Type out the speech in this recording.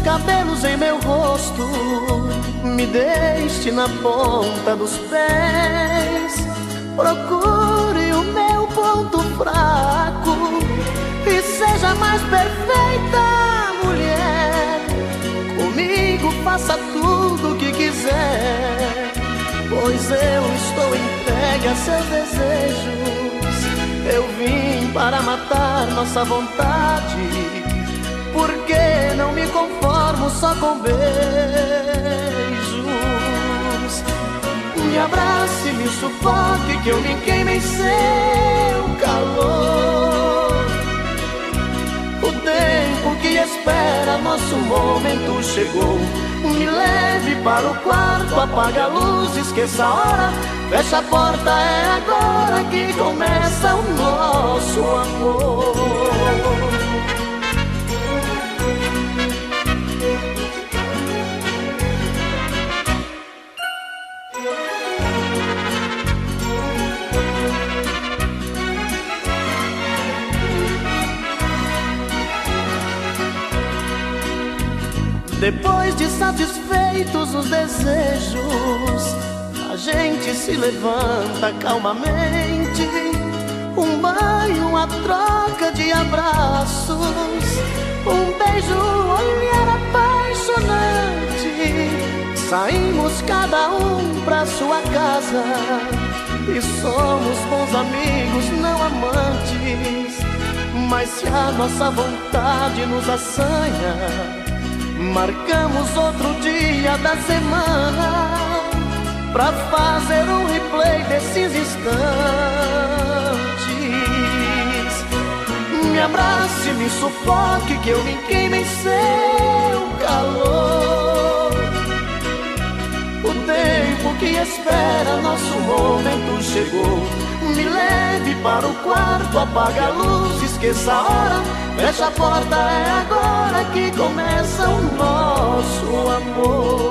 cabelos em meu rosto, me deixe na ponta dos pés. Procure o meu ponto fraco e seja mais perfeita, mulher. Comigo faça tudo o que quiser, pois eu estou entregue a seus desejos. Eu vim para matar nossa vontade, porque não me conformo só com beijos. Me abrace, me sufoque, que eu me queime em seu calor. O tempo que espera nosso momento chegou. Me leve para o quarto, apaga a luz, esqueça a hora, fecha a porta, é agora que começa o nosso amor. Depois de satisfeitos os desejos, a gente se levanta calmamente. Um banho, uma troca de abraços, um beijo, um olhar apaixonante. Saímos cada um pra sua casa e somos bons amigos, não amantes. Mas se a nossa vontade nos assanha, marcamos outro dia da semana pra fazer um replay desses instantes. Me abrace, me sufoque, que eu me queime em seu calor. O tempo que espera nosso momento chegou. Me leve para o quarto, apaga a luz, esqueça a hora, fecha a porta, é agora que começa o nosso amor.